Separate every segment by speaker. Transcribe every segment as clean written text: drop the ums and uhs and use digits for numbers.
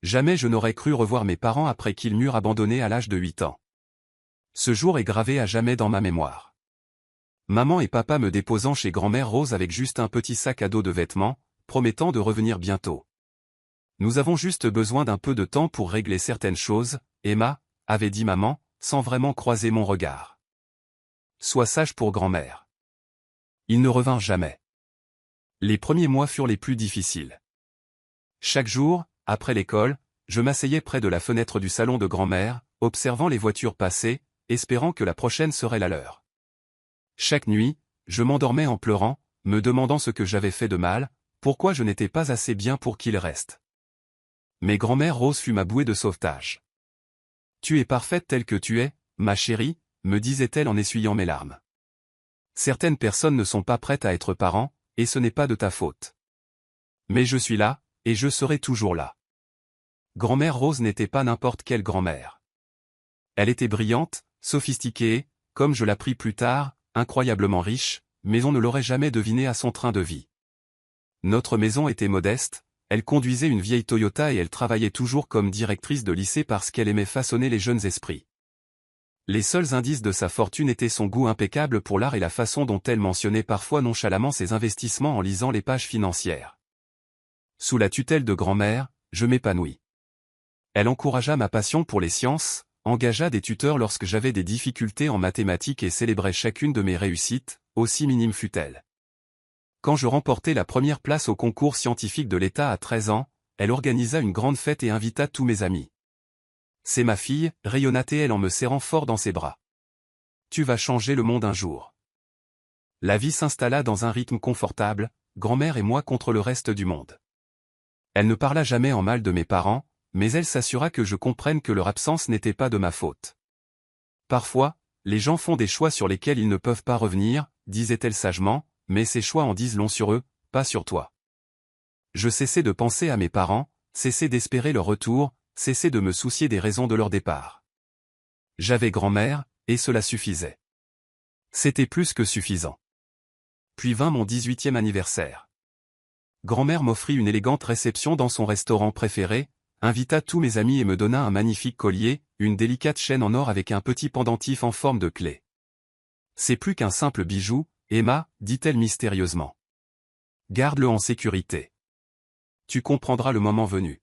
Speaker 1: Jamais je n'aurais cru revoir mes parents après qu'ils m'eurent abandonné à l'âge de 8 ans. Ce jour est gravé à jamais dans ma mémoire. Maman et papa me déposant chez grand-mère Rose avec juste un petit sac à dos de vêtements, promettant de revenir bientôt. Nous avons juste besoin d'un peu de temps pour régler certaines choses, Emma, avait dit maman, sans vraiment croiser mon regard. Sois sage pour grand-mère. Ils ne revinrent jamais. Les premiers mois furent les plus difficiles. Chaque jour, après l'école, je m'asseyais près de la fenêtre du salon de grand-mère, observant les voitures passer, espérant que la prochaine serait la leur. Chaque nuit, je m'endormais en pleurant, me demandant ce que j'avais fait de mal, pourquoi je n'étais pas assez bien pour qu'il reste. Mais grand-mère Rose fut ma bouée de sauvetage. Tu es parfaite telle que tu es, ma chérie, me disait-elle en essuyant mes larmes. Certaines personnes ne sont pas prêtes à être parents, et ce n'est pas de ta faute. Mais je suis là, et je serai toujours là. Grand-mère Rose n'était pas n'importe quelle grand-mère. Elle était brillante, sophistiquée, comme je l'appris plus tard, incroyablement riche, mais on ne l'aurait jamais deviné à son train de vie. Notre maison était modeste, elle conduisait une vieille Toyota et elle travaillait toujours comme directrice de lycée parce qu'elle aimait façonner les jeunes esprits. Les seuls indices de sa fortune étaient son goût impeccable pour l'art et la façon dont elle mentionnait parfois nonchalamment ses investissements en lisant les pages financières. Sous la tutelle de grand-mère, je m'épanouis. Elle encouragea ma passion pour les sciences, engagea des tuteurs lorsque j'avais des difficultés en mathématiques et célébrait chacune de mes réussites, aussi minime fut-elle. Quand je remportai la première place au concours scientifique de l'État à 13 ans, elle organisa une grande fête et invita tous mes amis. C'est ma fille, rayonna-t-elle en me serrant fort dans ses bras. Tu vas changer le monde un jour. La vie s'installa dans un rythme confortable, grand-mère et moi contre le reste du monde. Elle ne parla jamais en mal de mes parents, mais elle s'assura que je comprenne que leur absence n'était pas de ma faute. Parfois, les gens font des choix sur lesquels ils ne peuvent pas revenir, disait-elle sagement, mais ces choix en disent long sur eux, pas sur toi. Je cessai de penser à mes parents, cessai d'espérer leur retour, cessai de me soucier des raisons de leur départ. J'avais grand-mère, et cela suffisait. C'était plus que suffisant. Puis vint mon 18e anniversaire. Grand-mère m'offrit une élégante réception dans son restaurant préféré, invita tous mes amis et me donna un magnifique collier, une délicate chaîne en or avec un petit pendentif en forme de clé. C'est plus qu'un simple bijou, Emma, dit-elle mystérieusement. Garde-le en sécurité. Tu comprendras le moment venu.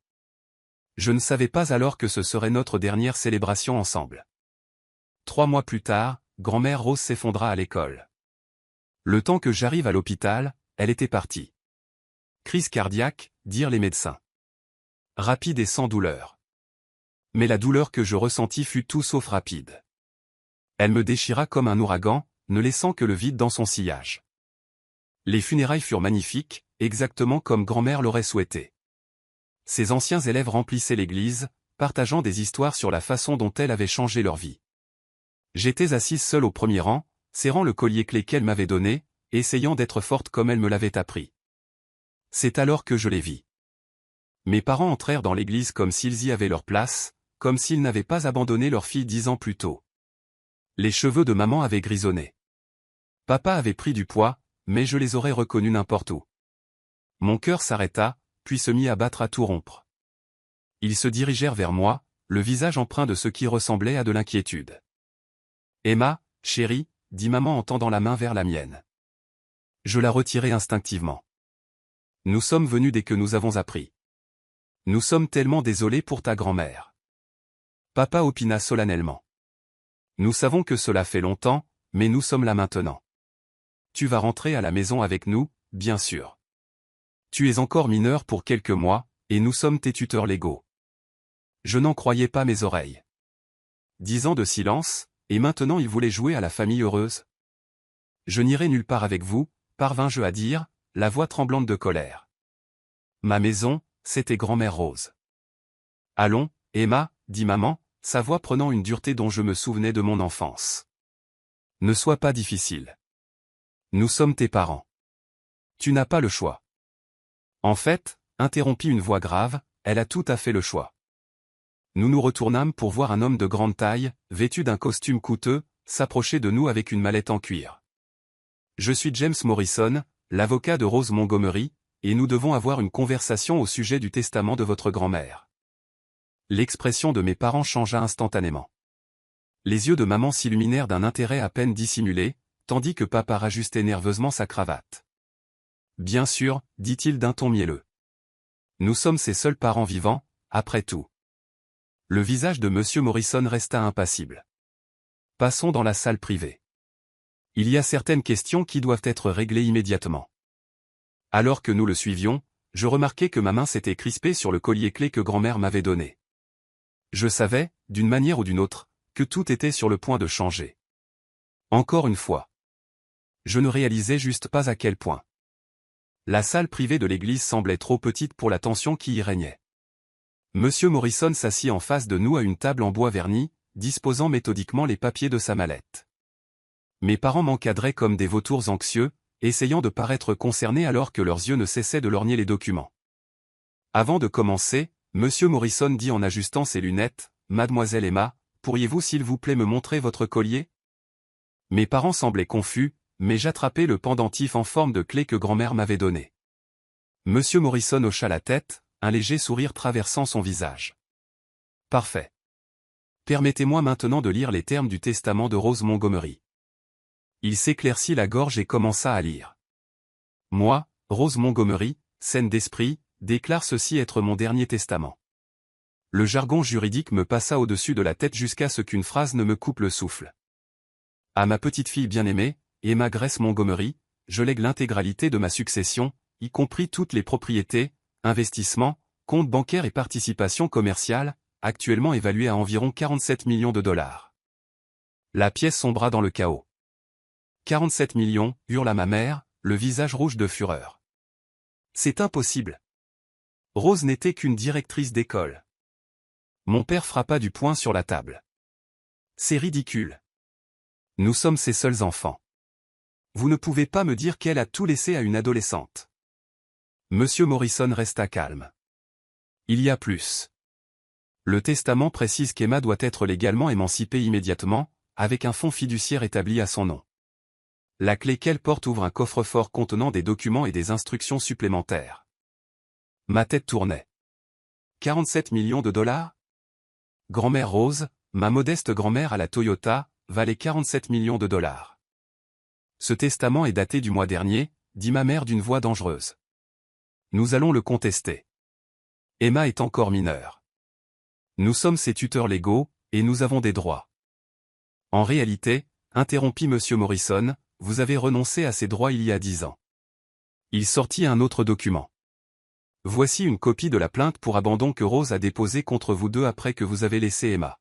Speaker 1: Je ne savais pas alors que ce serait notre dernière célébration ensemble. 3 mois plus tard, grand-mère Rose s'effondra à l'école. Le temps que j'arrive à l'hôpital, elle était partie. Crise cardiaque, dirent les médecins. Rapide et sans douleur. Mais la douleur que je ressentis fut tout sauf rapide. Elle me déchira comme un ouragan, ne laissant que le vide dans son sillage. Les funérailles furent magnifiques, exactement comme grand-mère l'aurait souhaité. Ses anciens élèves remplissaient l'église, partageant des histoires sur la façon dont elle avait changé leur vie. J'étais assise seule au premier rang, serrant le collier clé qu'elle m'avait donné, essayant d'être forte comme elle me l'avait appris. C'est alors que je les vis. Mes parents entrèrent dans l'église comme s'ils y avaient leur place, comme s'ils n'avaient pas abandonné leur fille 10 ans plus tôt. Les cheveux de maman avaient grisonné. Papa avait pris du poids, mais je les aurais reconnus n'importe où. Mon cœur s'arrêta, puis se mit à battre à tout rompre. Ils se dirigèrent vers moi, le visage empreint de ce qui ressemblait à de l'inquiétude. « Emma, chérie, dit maman en tendant la main vers la mienne. Je la retirai instinctivement. Nous sommes venus dès que nous avons appris. Nous sommes tellement désolés pour ta grand-mère. Papa opina solennellement. Nous savons que cela fait longtemps, mais nous sommes là maintenant. Tu vas rentrer à la maison avec nous, bien sûr. Tu es encore mineur pour quelques mois, et nous sommes tes tuteurs légaux. Je n'en croyais pas mes oreilles. 10 ans de silence, et maintenant il voulait jouer à la famille heureuse. Je n'irai nulle part avec vous, parvins-je à dire, la voix tremblante de colère. Ma maison, c'était grand-mère Rose. Allons, Emma, dit maman, sa voix prenant une dureté dont je me souvenais de mon enfance. Ne sois pas difficile. Nous sommes tes parents. Tu n'as pas le choix. En fait, interrompit une voix grave, elle a tout à fait le choix. Nous nous retournâmes pour voir un homme de grande taille, vêtu d'un costume coûteux, s'approcher de nous avec une mallette en cuir. Je suis James Morrison, l'avocat de Rose Montgomery, et nous devons avoir une conversation au sujet du testament de votre grand-mère. L'expression de mes parents changea instantanément. Les yeux de maman s'illuminèrent d'un intérêt à peine dissimulé, tandis que papa rajustait nerveusement sa cravate. Bien sûr, dit-il d'un ton mielleux. Nous sommes ses seuls parents vivants, après tout. Le visage de Monsieur Morrison resta impassible. Passons dans la salle privée. Il y a certaines questions qui doivent être réglées immédiatement. Alors que nous le suivions, je remarquai que ma main s'était crispée sur le collier-clé que grand-mère m'avait donné. Je savais, d'une manière ou d'une autre, que tout était sur le point de changer. Encore une fois. Je ne réalisais juste pas à quel point. La salle privée de l'église semblait trop petite pour la tension qui y régnait. Monsieur Morrison s'assit en face de nous à une table en bois verni, disposant méthodiquement les papiers de sa mallette. Mes parents m'encadraient comme des vautours anxieux, essayant de paraître concernés alors que leurs yeux ne cessaient de lorgner les documents. Avant de commencer, Monsieur Morrison dit en ajustant ses lunettes, « Mademoiselle Emma, pourriez-vous s'il vous plaît me montrer votre collier ?» Mes parents semblaient confus, mais j'attrapai le pendentif en forme de clé que grand-mère m'avait donné. Monsieur Morrison hocha la tête, un léger sourire traversant son visage. « Parfait. Permettez-moi maintenant de lire les termes du testament de Rose Montgomery. » Il s'éclaircit la gorge et commença à lire. « Moi, Rose Montgomery, saine d'esprit, déclare ceci être mon dernier testament. » Le jargon juridique me passa au-dessus de la tête jusqu'à ce qu'une phrase ne me coupe le souffle. « À ma petite-fille bien-aimée, Emma Grace Montgomery, je lègue l'intégralité de ma succession, y compris toutes les propriétés, investissements, comptes bancaires et participations commerciales, actuellement évaluées à environ 47 millions de dollars. » La pièce sombra dans le chaos. 47 millions, hurla ma mère, le visage rouge de fureur. C'est impossible. Rose n'était qu'une directrice d'école. Mon père frappa du poing sur la table. C'est ridicule. Nous sommes ses seuls enfants. Vous ne pouvez pas me dire qu'elle a tout laissé à une adolescente. Monsieur Morrison resta calme. Il y a plus. Le testament précise qu'Emma doit être légalement émancipée immédiatement, avec un fonds fiduciaire établi à son nom. La clé qu'elle porte ouvre un coffre-fort contenant des documents et des instructions supplémentaires. Ma tête tournait. 47 millions de dollars? Grand-mère Rose, ma modeste grand-mère à la Toyota, valait 47 millions de dollars. Ce testament est daté du mois dernier, dit ma mère d'une voix dangereuse. Nous allons le contester. Emma est encore mineure. Nous sommes ses tuteurs légaux, et nous avons des droits. En réalité, interrompit Monsieur Morrison, vous avez renoncé à ces droits il y a 10 ans. Il sortit un autre document. Voici une copie de la plainte pour abandon que Rose a déposée contre vous deux après que vous avez laissé Emma.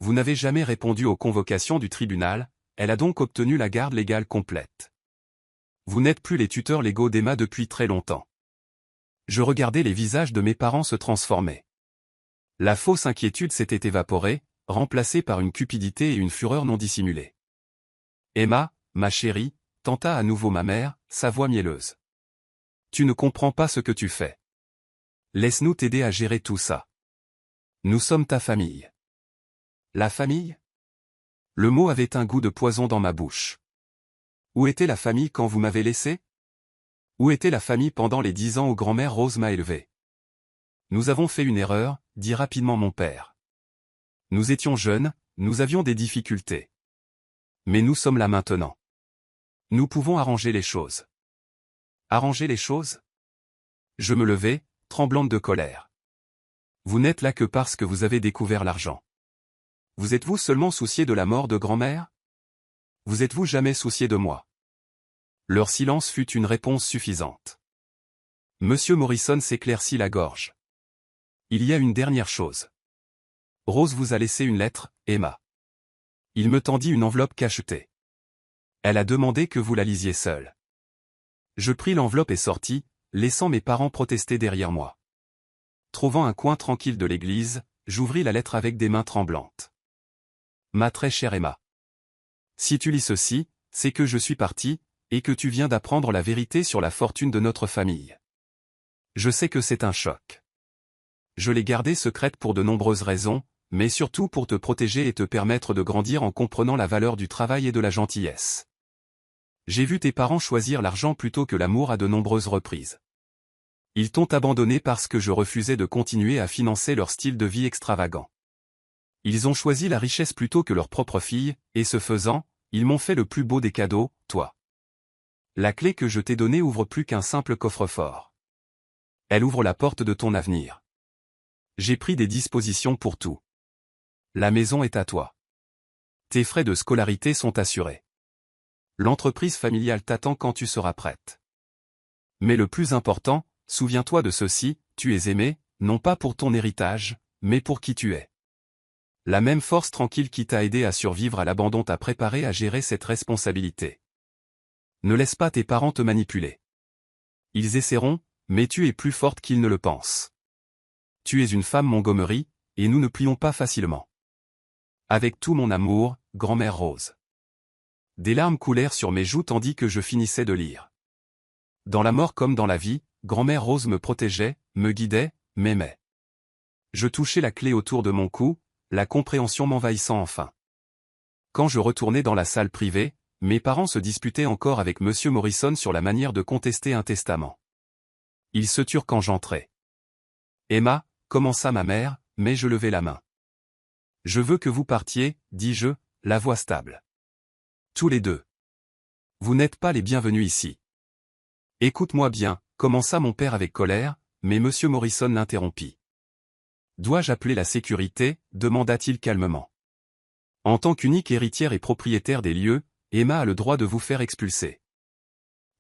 Speaker 1: Vous n'avez jamais répondu aux convocations du tribunal, elle a donc obtenu la garde légale complète. Vous n'êtes plus les tuteurs légaux d'Emma depuis très longtemps. Je regardais les visages de mes parents se transformer. La fausse inquiétude s'était évaporée, remplacée par une cupidité et une fureur non dissimulée. Emma, ma chérie, tenta à nouveau ma mère, sa voix mielleuse. Tu ne comprends pas ce que tu fais. Laisse-nous t'aider à gérer tout ça. Nous sommes ta famille. La famille? Le mot avait un goût de poison dans ma bouche. Où était la famille quand vous m'avez laissé? Où était la famille pendant les 10 ans où grand-mère Rose m'a élevé? Nous avons fait une erreur, dit rapidement mon père. Nous étions jeunes, nous avions des difficultés. Mais nous sommes là maintenant. Nous pouvons arranger les choses. Arranger les choses? Je me levai, tremblante de colère. Vous n'êtes là que parce que vous avez découvert l'argent. Vous êtes-vous seulement soucié de la mort de grand-mère? Vous êtes-vous jamais soucié de moi? Leur silence fut une réponse suffisante. Monsieur Morrison s'éclaircit la gorge. Il y a une dernière chose. Rose vous a laissé une lettre, Emma. Il me tendit une enveloppe cachetée. Elle a demandé que vous la lisiez seule. Je pris l'enveloppe et sortis, laissant mes parents protester derrière moi. Trouvant un coin tranquille de l'église, j'ouvris la lettre avec des mains tremblantes. Ma très chère Emma. Si tu lis ceci, c'est que je suis parti, et que tu viens d'apprendre la vérité sur la fortune de notre famille. Je sais que c'est un choc. Je l'ai gardée secrète pour de nombreuses raisons, mais surtout pour te protéger et te permettre de grandir en comprenant la valeur du travail et de la gentillesse. J'ai vu tes parents choisir l'argent plutôt que l'amour à de nombreuses reprises. Ils t'ont abandonné parce que je refusais de continuer à financer leur style de vie extravagant. Ils ont choisi la richesse plutôt que leur propre fille, et ce faisant, ils m'ont fait le plus beau des cadeaux, toi. La clé que je t'ai donnée ouvre plus qu'un simple coffre-fort. Elle ouvre la porte de ton avenir. J'ai pris des dispositions pour tout. La maison est à toi. Tes frais de scolarité sont assurés. L'entreprise familiale t'attend quand tu seras prête. Mais le plus important, souviens-toi de ceci, tu es aimé, non pas pour ton héritage, mais pour qui tu es. La même force tranquille qui t'a aidé à survivre à l'abandon t'a préparé à gérer cette responsabilité. Ne laisse pas tes parents te manipuler. Ils essaieront, mais tu es plus forte qu'ils ne le pensent. Tu es une femme Montgomery, et nous ne plions pas facilement. Avec tout mon amour, grand-mère Rose. Des larmes coulèrent sur mes joues tandis que je finissais de lire. Dans la mort comme dans la vie, grand-mère Rose me protégeait, me guidait, m'aimait. Je touchais la clé autour de mon cou, la compréhension m'envahissant enfin. Quand je retournais dans la salle privée, mes parents se disputaient encore avec Monsieur Morrison sur la manière de contester un testament. Ils se turent quand j'entrai. Emma, commença ma mère, mais je levai la main. Je veux que vous partiez, dis-je, la voix stable. Tous les deux. Vous n'êtes pas les bienvenus ici. Écoute-moi bien, commença mon père avec colère, mais Monsieur Morrison l'interrompit. Dois-je appeler la sécurité, demanda-t-il calmement. En tant qu'unique héritière et propriétaire des lieux, Emma a le droit de vous faire expulser.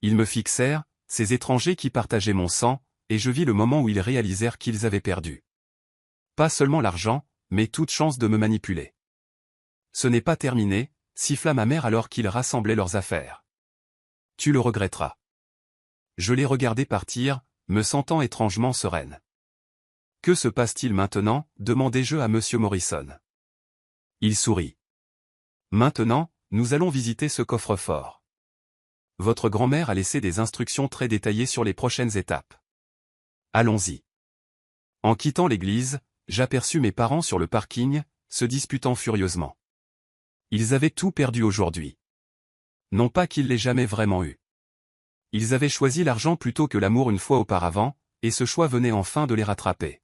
Speaker 1: Ils me fixèrent, ces étrangers qui partageaient mon sang, et je vis le moment où ils réalisèrent qu'ils avaient perdu. Pas seulement l'argent, mais toute chance de me manipuler. Ce n'est pas terminé, siffla ma mère alors qu'ils rassemblaient leurs affaires. Tu le regretteras. Je les regardais partir, me sentant étrangement sereine. Que se passe-t-il maintenant, demandai-je à Monsieur Morrison. Il sourit. Maintenant, nous allons visiter ce coffre-fort. Votre grand-mère a laissé des instructions très détaillées sur les prochaines étapes. Allons-y. En quittant l'église, j'aperçus mes parents sur le parking, se disputant furieusement. Ils avaient tout perdu aujourd'hui. Non pas qu'ils l'aient jamais vraiment eu. Ils avaient choisi l'argent plutôt que l'amour une fois auparavant, et ce choix venait enfin de les rattraper.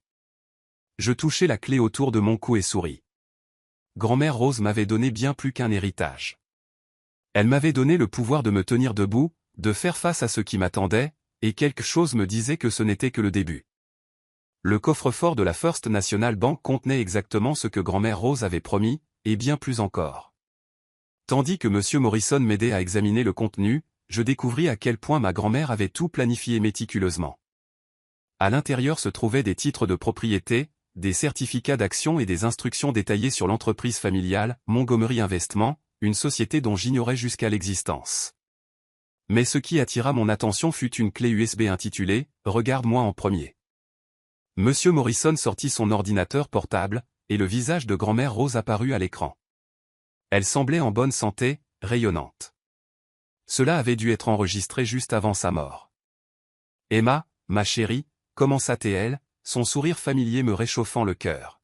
Speaker 1: Je touchai la clé autour de mon cou et souris. Grand-mère Rose m'avait donné bien plus qu'un héritage. Elle m'avait donné le pouvoir de me tenir debout, de faire face à ce qui m'attendait, et quelque chose me disait que ce n'était que le début. Le coffre-fort de la First National Bank contenait exactement ce que grand-mère Rose avait promis, et bien plus encore. Tandis que Monsieur Morrison m'aidait à examiner le contenu, je découvris à quel point ma grand-mère avait tout planifié méticuleusement. À l'intérieur se trouvaient des titres de propriété, des certificats d'action et des instructions détaillées sur l'entreprise familiale, Montgomery Investment, une société dont j'ignorais jusqu'à l'existence. Mais ce qui attira mon attention fut une clé USB intitulée « Regarde-moi en premier ». Monsieur Morrison sortit son ordinateur portable, et le visage de grand-mère Rose apparut à l'écran. Elle semblait en bonne santé, rayonnante. Cela avait dû être enregistré juste avant sa mort. Emma, ma chérie, commença-t-elle, son sourire familier me réchauffant le cœur.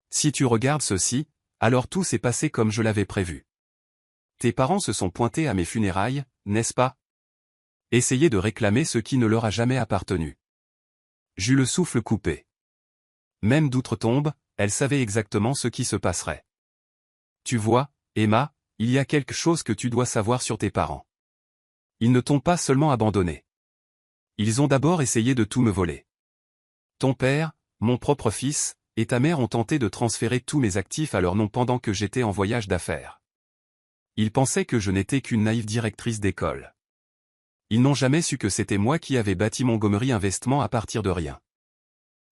Speaker 1: Si tu regardes ceci, alors tout s'est passé comme je l'avais prévu. Tes parents se sont pointés à mes funérailles, n'est-ce pas? Essayer de réclamer ce qui ne leur a jamais appartenu. J'eus le souffle coupé. Même d'outre-tombe, elle savait exactement ce qui se passerait. Tu vois, Emma, il y a quelque chose que tu dois savoir sur tes parents. Ils ne t'ont pas seulement abandonné. Ils ont d'abord essayé de tout me voler. Ton père, mon propre fils, et ta mère ont tenté de transférer tous mes actifs à leur nom pendant que j'étais en voyage d'affaires. Ils pensaient que je n'étais qu'une naïve directrice d'école. Ils n'ont jamais su que c'était moi qui avais bâti Montgomery Investment à partir de rien.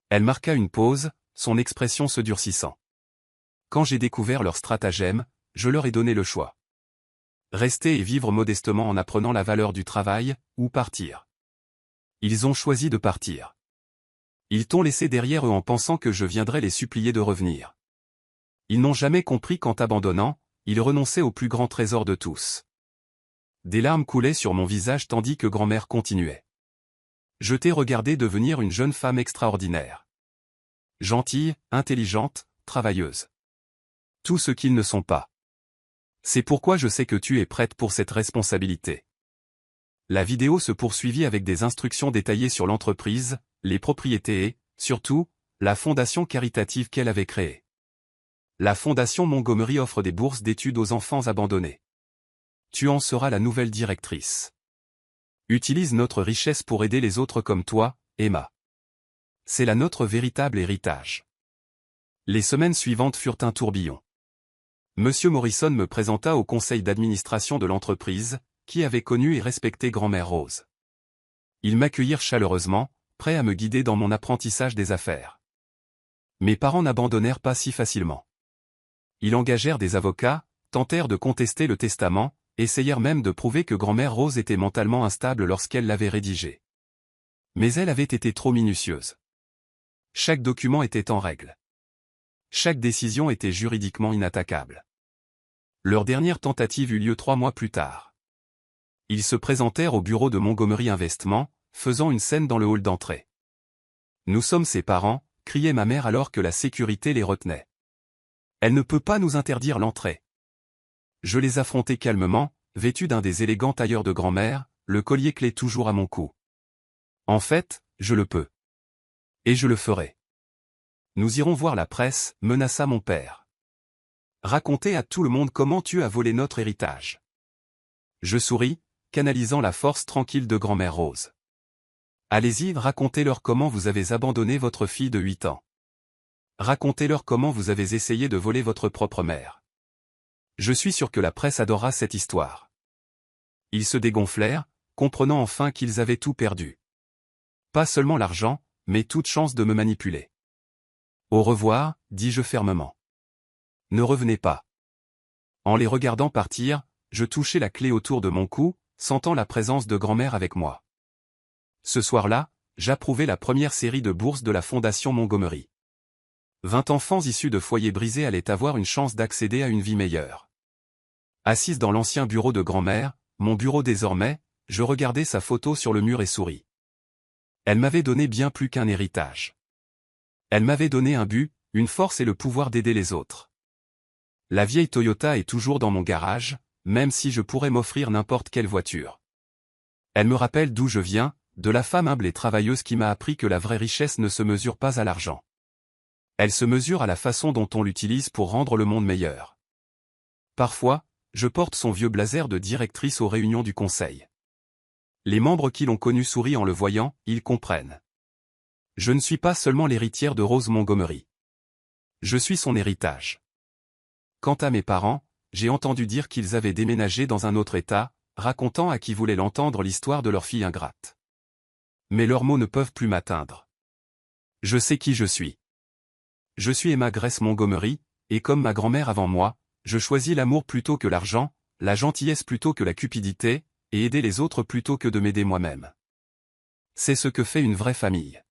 Speaker 1: Elle marqua une pause, son expression se durcissant. Quand j'ai découvert leur stratagème, je leur ai donné le choix. Rester et vivre modestement en apprenant la valeur du travail, ou partir. Ils ont choisi de partir. Ils t'ont laissé derrière eux en pensant que je viendrais les supplier de revenir. Ils n'ont jamais compris qu'en t'abandonnant, ils renonçaient au plus grand trésor de tous. Des larmes coulaient sur mon visage tandis que grand-mère continuait. Je t'ai regardé devenir une jeune femme extraordinaire. Gentille, intelligente, travailleuse. Tout ce qu'ils ne sont pas. C'est pourquoi je sais que tu es prête pour cette responsabilité. La vidéo se poursuivit avec des instructions détaillées sur l'entreprise, les propriétés et, surtout, la fondation caritative qu'elle avait créée. La fondation Montgomery offre des bourses d'études aux enfants abandonnés. Tu en seras la nouvelle directrice. Utilise notre richesse pour aider les autres comme toi, Emma. C'est là notre véritable héritage. Les semaines suivantes furent un tourbillon. Monsieur Morrison me présenta au conseil d'administration de l'entreprise, qui avait connu et respecté Grand-mère Rose. Ils m'accueillirent chaleureusement, prêts à me guider dans mon apprentissage des affaires. Mes parents n'abandonnèrent pas si facilement. Ils engagèrent des avocats, tentèrent de contester le testament, essayèrent même de prouver que Grand-mère Rose était mentalement instable lorsqu'elle l'avait rédigé. Mais elle avait été trop minutieuse. Chaque document était en règle. Chaque décision était juridiquement inattaquable. Leur dernière tentative eut lieu 3 mois plus tard. Ils se présentèrent au bureau de Montgomery Investment, faisant une scène dans le hall d'entrée. « Nous sommes ses parents », criait ma mère alors que la sécurité les retenait. « Elle ne peut pas nous interdire l'entrée. » Je les affrontai calmement, vêtu d'un des élégants tailleurs de grand-mère, le collier clé toujours à mon cou. « En fait, je le peux. Et je le ferai. Nous irons voir la presse, menaça mon père. Racontez à tout le monde comment tu as volé notre héritage. Je souris, canalisant la force tranquille de Grand-mère Rose. Allez-y, racontez-leur comment vous avez abandonné votre fille de 8 ans. Racontez-leur comment vous avez essayé de voler votre propre mère. Je suis sûr que la presse adorera cette histoire. Ils se dégonflèrent, comprenant enfin qu'ils avaient tout perdu. Pas seulement l'argent, mais toute chance de me manipuler. Au revoir, dis-je fermement. Ne revenez pas. En les regardant partir, je touchai la clé autour de mon cou, sentant la présence de grand-mère avec moi. Ce soir-là, j'approuvai la première série de bourses de la Fondation Montgomery. 20 enfants issus de foyers brisés allaient avoir une chance d'accéder à une vie meilleure. Assise dans l'ancien bureau de grand-mère, mon bureau désormais, je regardais sa photo sur le mur et souris. Elle m'avait donné bien plus qu'un héritage. Elle m'avait donné un but, une force et le pouvoir d'aider les autres. La vieille Toyota est toujours dans mon garage, même si je pourrais m'offrir n'importe quelle voiture. Elle me rappelle d'où je viens, de la femme humble et travailleuse qui m'a appris que la vraie richesse ne se mesure pas à l'argent. Elle se mesure à la façon dont on l'utilise pour rendre le monde meilleur. Parfois, je porte son vieux blazer de directrice aux réunions du conseil. Les membres qui l'ont connue sourient en le voyant, ils comprennent. Je ne suis pas seulement l'héritière de Rose Montgomery. Je suis son héritage. Quant à mes parents, j'ai entendu dire qu'ils avaient déménagé dans un autre État, racontant à qui voulait l'entendre l'histoire de leur fille ingrate. Mais leurs mots ne peuvent plus m'atteindre. Je sais qui je suis. Je suis Emma Grace Montgomery, et comme ma grand-mère avant moi, je choisis l'amour plutôt que l'argent, la gentillesse plutôt que la cupidité, et aider les autres plutôt que de m'aider moi-même. C'est ce que fait une vraie famille.